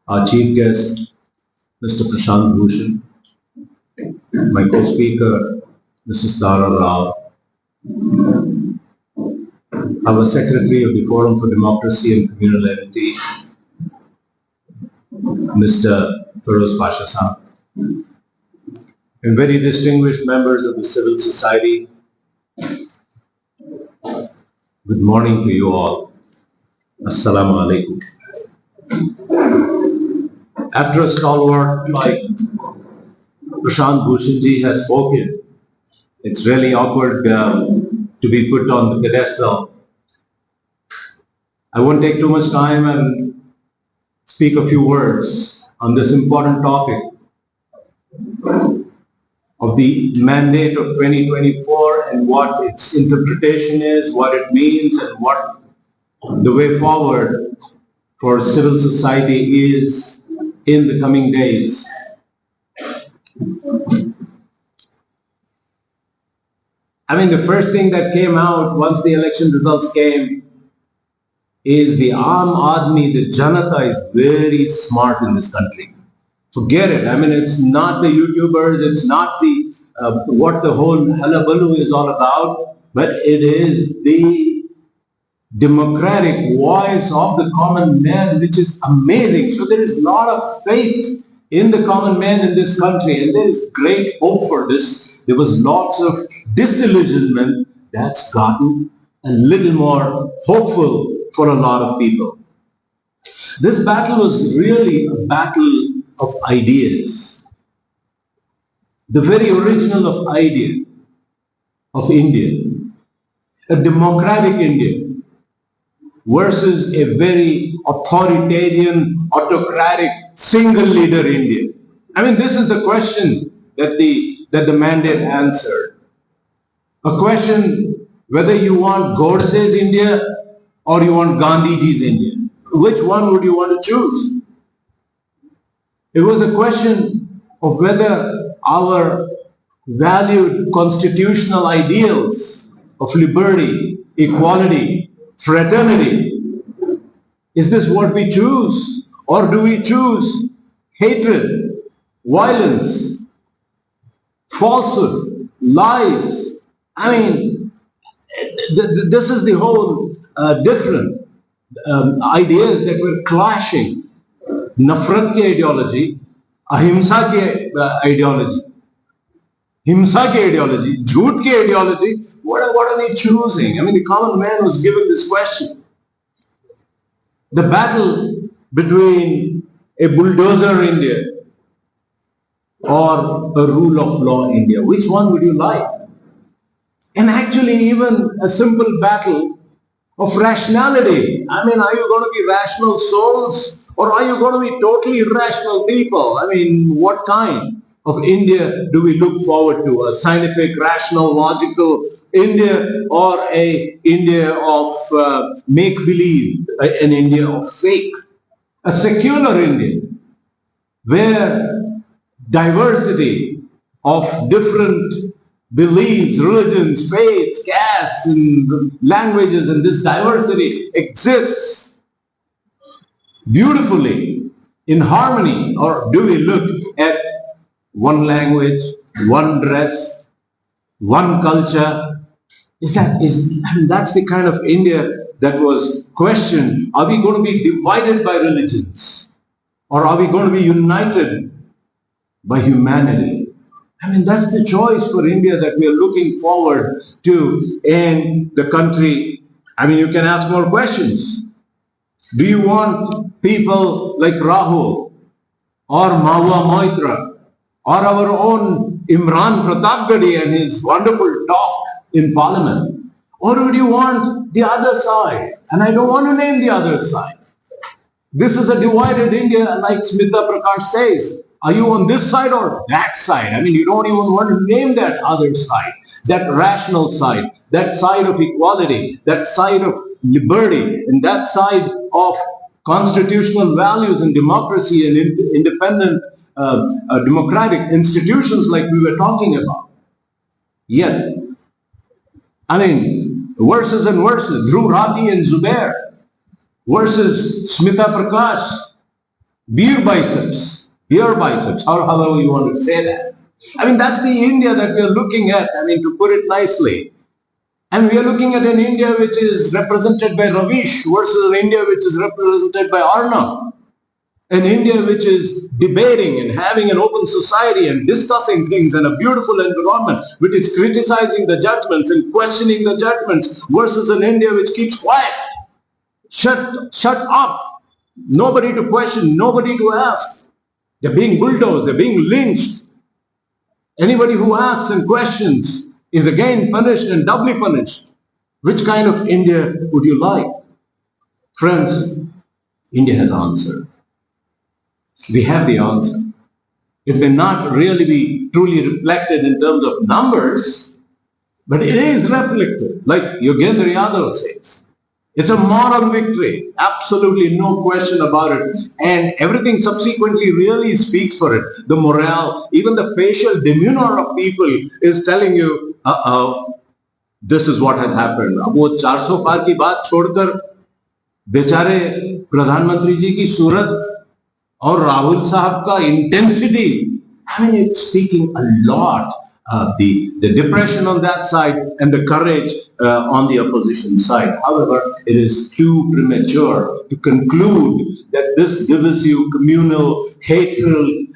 our chief guest, Mr. Prashant Bhushan, my co-speaker, Mrs. Tara Rao, our secretary of the Forum for Democracy and Communal Unity, Mr. Feroz Pasha Saab, and very distinguished members of the civil society. Good morning to you all. Assalamu alaikum. After a stalwart like Prashant Bhushan ji has spoken, it's really awkward to be put on the pedestal. I won't take too much time and speak a few words on this important topic of the mandate of 2024 and what its interpretation is, what it means, and what the way forward for civil society is in the coming days. I mean, the first thing that came out once the election results came is the Aam Aadmi, the Janata is very smart in this country. Forget it. I mean, it's not the YouTubers, it's not the what the whole hullabaloo is all about, but it is the democratic voice of the common man, which is amazing. So there is a lot of faith in the common man in this country, and there is great hope for this. There was lots of disillusionment that's gotten a little more hopeful for a lot of people. This battle was really a battle of ideas. The very original of idea of India, a democratic India versus a very authoritarian, autocratic, single leader India. I mean, this is the question that the mandate answered. A question whether you want Godse's India or you want Gandhiji's India. Which one would you want to choose? It was a question of whether our valued constitutional ideals of liberty, equality, fraternity, is this what we choose? Or do we choose hatred, violence, falsehood, lies? I mean, this is the whole different ideas that were clashing. Nafrat ki ideology, ahimsa ki ideology, himsa ki ideology, jhoot ki ideology, what are they choosing? I mean, the common man was given this question. The battle between a bulldozer India or a rule of law India, which one would you like? And actually even a simple battle of rationality. I mean, are you going to be rational souls or are you going to be totally irrational people? I mean, what kind of India do we look forward to? A scientific, rational, logical India or a India of make-believe, an India of fake? A secular India where diversity of different beliefs, religions, faiths, castes, and languages, and this diversity exists beautifully in harmony? Or do we look at one language, one dress, one culture? That's the kind of India that was questioned. Are we going to be divided by religions? Or are we going to be united by humanity? I mean, that's the choice for India that we are looking forward to in the country. I mean, you can ask more questions. Do you want people like Rahul or Mahua Moitra or our own Imran Pratapgadi and his wonderful talk in Parliament? Or would you want the other side? And I don't want to name the other side. This is a divided India, like Smita Prakash says. Are you on this side or that side? I mean, you don't even want to name that other side, that rational side, that side of equality, that side of liberty, and that side of constitutional values and democracy and independent democratic institutions like we were talking about. Yet, I mean, verses and verses, Dhruv Rathi and Zubair versus Smita Prakash beer biceps, however you want to say that. I mean, that's the India that we are looking at, I mean, to put it nicely. And we are looking at an India which is represented by Ravish versus an India which is represented by Arnab. An India which is debating and having an open society and discussing things in a beautiful environment, which is criticizing the judgments and questioning the judgments, versus an India which keeps quiet. Shut up. Nobody to question, nobody to ask. They're being bulldozed, they're being lynched. Anybody who asks and questions is again punished and doubly punished. Which kind of India would you like? Friends, India has answered. We have the answer. It may not really be truly reflected in terms of numbers, but it is reflected, like Yogendra Yadav says. It's a moral victory, absolutely no question about it. And everything subsequently really speaks for it. The morale, even the facial demeanor of people is telling you, this is what has happened. अब वो 400 पार की बात छोड़कर बेचारे प्रधानमंत्री जी की सूरत और राहुल साहब का intensity, I mean, it's speaking a lot. The depression on that side and the courage on the opposition side. However, it is too premature to conclude that this divisive, communal, hateful,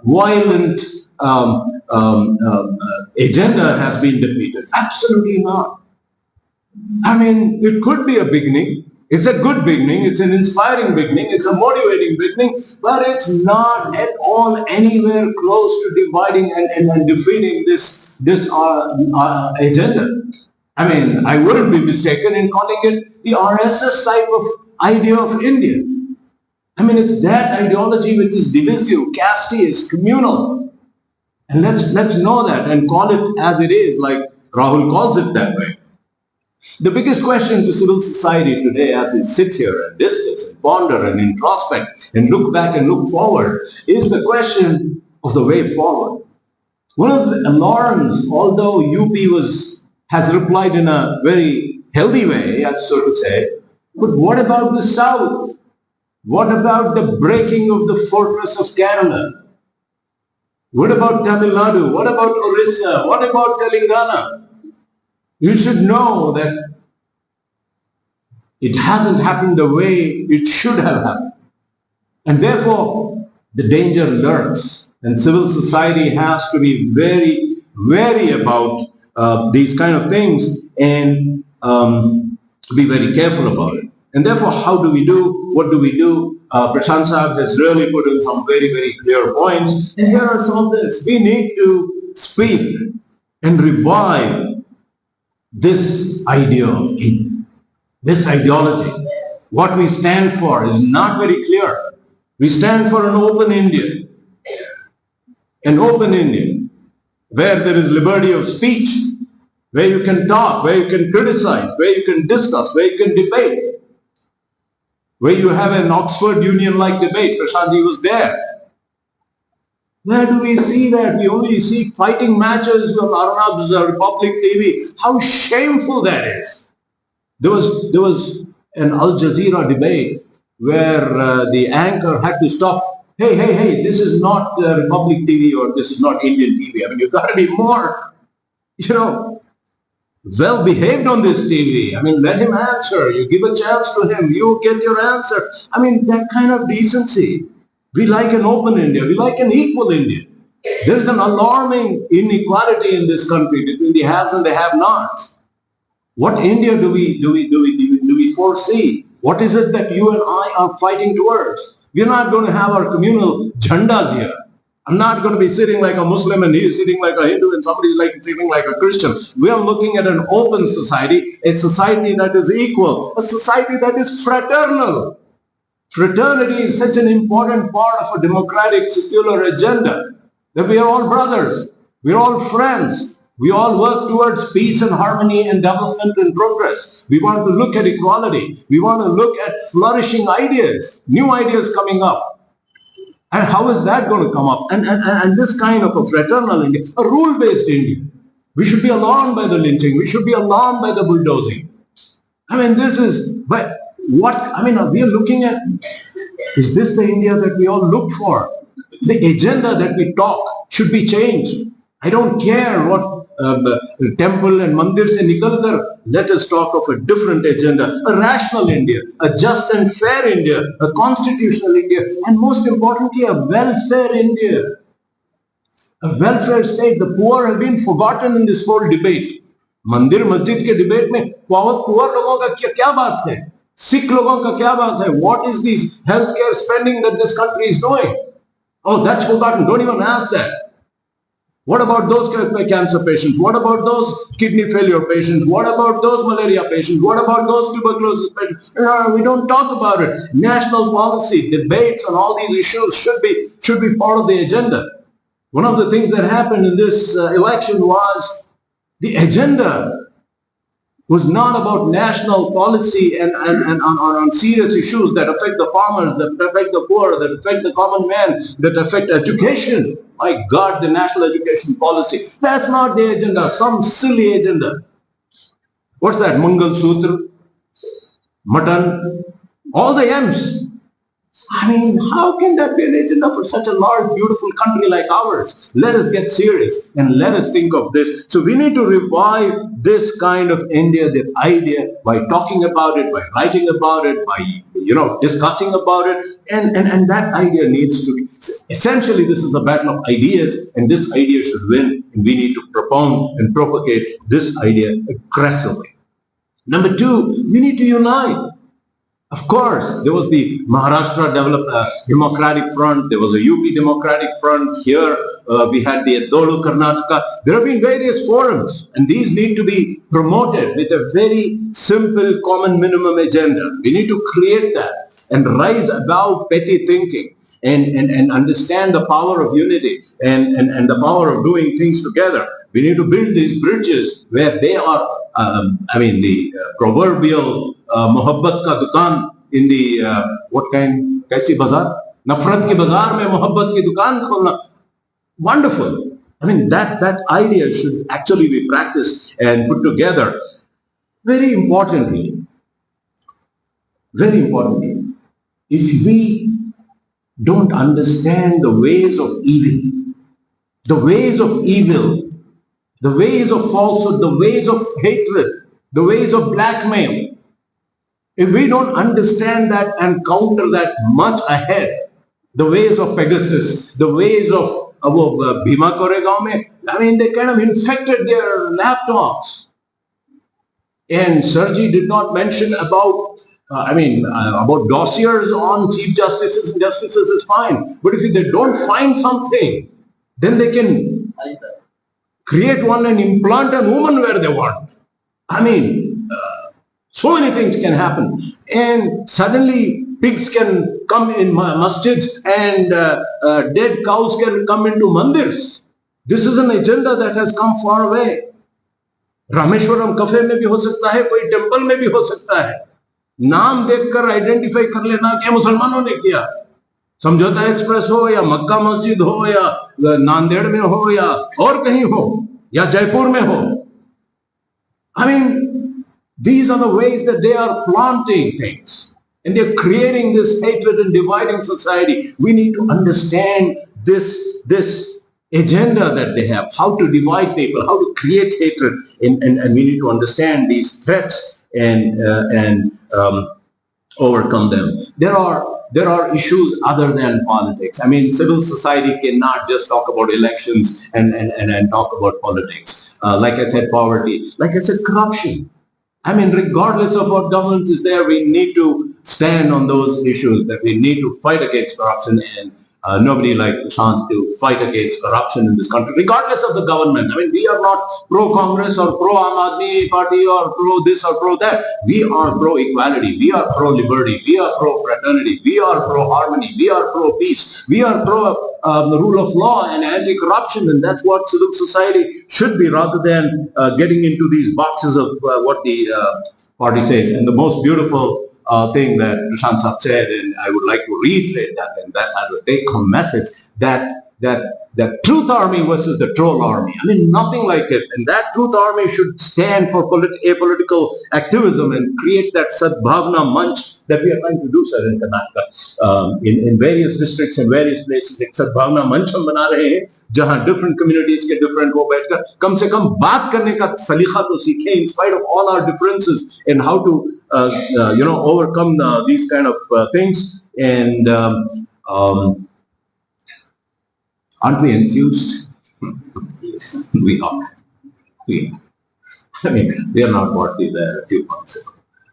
violent agenda has been defeated. Absolutely not. I mean, it could be a beginning. It's a good beginning, it's an inspiring beginning, it's a motivating beginning, but it's not at all anywhere close to dividing and defeating this agenda. I mean, I wouldn't be mistaken in calling it the RSS type of idea of India. I mean, it's that ideology which is divisive, casteist, communal. And let's know that and call it as it is, like Rahul calls it that way. The biggest question to civil society today, as we sit here and discuss and ponder and introspect and look back and look forward, is the question of the way forward. One of the alarms, although UP has replied in a very healthy way, as so to say, but what about the South? What about the breaking of the fortress of Kerala? What about Tamil Nadu? What about Orissa? What about Telangana? You should know that it hasn't happened the way it should have happened. And therefore, the danger lurks. And civil society has to be very wary about these kind of things and be very careful about it. And therefore, how do we do? What do we do? Prashant Saab has really put in some very, very clear points. And here are some of this. We need to speak and revive this idea of India, this ideology. What we stand for is not very clear. We stand for an open India. An open India where there is liberty of speech, where you can talk, where you can criticize, where you can discuss, where you can debate, where you have an Oxford Union-like debate. Prashantji was there. Where do we see that? We only see fighting matches on Arnab's Republic TV. How shameful that is. There was an Al Jazeera debate where the anchor had to stop. Hey, this is not Republic TV or this is not Indian TV. I mean, you've got to be more, well behaved on this TV. I mean, let him answer. You give a chance to him. You get your answer. I mean, that kind of decency. We like an open India. We like an equal India. There is an alarming inequality in this country between the haves and the have-nots. What India do we foresee? What is it that you and I are fighting towards? We're not going to have our communal jhandas here. I'm not going to be sitting like a Muslim and he's sitting like a Hindu and somebody's sitting like a Christian. We are looking at an open society, a society that is equal, a society that is fraternal. Fraternity is such an important part of a democratic, secular agenda that we are all brothers, we are all friends, we all work towards peace and harmony and development and progress. We want to look at equality, we want to look at flourishing ideas, new ideas coming up. And how is that going to come up? And this kind of a fraternal India, a rule-based India. We should be alarmed by the lynching, we should be alarmed by the bulldozing. I mean, this is, but What, I mean, we are looking at, is this the India that we all look for? The agenda that we talk should be changed. I don't care what temple and mandir se nikal kar, let us talk of a different agenda, a rational India, a just and fair India, a constitutional India, and most importantly, a welfare India. A welfare state. The poor have been forgotten in this whole debate. मंदिर मस्जिद के debate में poor लोगों का क्या बात है, सिख लोगों का क्या बात है? What is this healthcare spending that this country is doing? Oh, that's forgotten. Don't even ask that. What about those cancer patients? What about those kidney failure patients? What about those malaria patients? What about those tuberculosis patients? We don't talk about it. National policy, debates on all these issues should be part of the agenda. One of the things that happened in this election was the agenda was not about national policy and on serious issues that affect the farmers, that affect the poor, that affect the common man, that affect education. My God, the national education policy. That's not the agenda, some silly agenda. What's that? Mangal Sutra, Mutton, all the M's. I mean, how can that be an agenda for such a large, beautiful country like ours? Let us get serious and let us think of this. So we need to revive this kind of India, the idea, by talking about it, by writing about it, by, discussing about it. And that idea needs to be, essentially this is a battle of ideas, and this idea should win. And we need to propound and propagate this idea aggressively. Number two, we need to unite. Of course, there was the Maharashtra Democratic Front, there was a UP Democratic Front, here we had the Dolu Karnataka. There have been various forums, and these need to be promoted with a very simple common minimum agenda. We need to create that and rise above petty thinking and understand the power of unity and the power of doing things together. We need to build these bridges where they are, the proverbial मोहब्बत का दुकान in the what kind, कैसी बाजार, नफरत की बाजार में मोहब्बत की दुकान खोलना. Wonderful. I mean, that idea should actually be practiced and put together. Very importantly, if we don't understand the ways of evil, the ways of falsehood, the ways of hatred, the ways of blackmail, if we don't understand that and counter that much ahead, the ways of Pegasus, the ways of Bhima Koregaon mein, I mean, they kind of infected their laptops. And Sergi did not mention about, about dossiers on chief justices and justices is fine. But if they don't find something, then they can create one and implant a woman where they want. So many things can happen, and suddenly pigs can come in masjids and dead cows can come into mandirs. This is an agenda that has come far away. Rameswaram कफे में भी हो सकता है, कोई temple में भी हो सकता है. नाम देखकर आइडेंटिफाई कर लेना कि मुसलमानों ने किया. समझौता एक्सप्रेस हो या मक्का मस्जिद हो या नांदेड़ में हो या और कहीं हो या जयपुर में हो. These are the ways that they are planting things, and they're creating this hatred and dividing society. We need to understand this agenda that they have, how to divide people, how to create hatred, and we need to understand these threats and overcome them. There are issues other than politics. Civil society cannot just talk about elections and talk about politics. Like I said, poverty. Like I said, corruption. Regardless of what government is there, we need to stand on those issues, that we need to fight against corruption, and nobody like Prashant to fight against corruption in this country, regardless of the government. We are not pro-Congress or pro-Aam Aadmi Party or pro-this or pro-that. We are pro-equality. We are pro-liberty. We are pro-fraternity. We are pro-harmony. We are pro-peace. We are pro the rule of law and anti-corruption, and that's what civil society should be, rather than getting into these boxes of what the party says. And the most beautiful thing that Prashant Sahab said, and I would like to reiterate that, and that has a take-home message, that that truth army versus the troll army. I mean, nothing like it. And that truth army should stand for apolitical activism and create that Sadbhavna Manch that we are trying to do, sir, in Karnataka. In various districts and various places, एक Sadbhavna Manch हम बना रहे हैं, जहाँ different communities के different वो बैठकर कम से कम बात करने का सलीका तो सीखें, in spite of all our differences, and how to overcome these kind of things. And aren't we enthused? Yes, we are. I mean, we are not what we were a few months ago.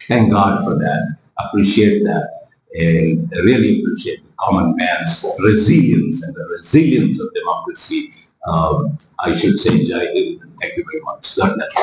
Thank God for that. Appreciate that. And really appreciate the common man's resilience and the resilience of democracy. I should say, Jai Hind. Thank you very much. God bless.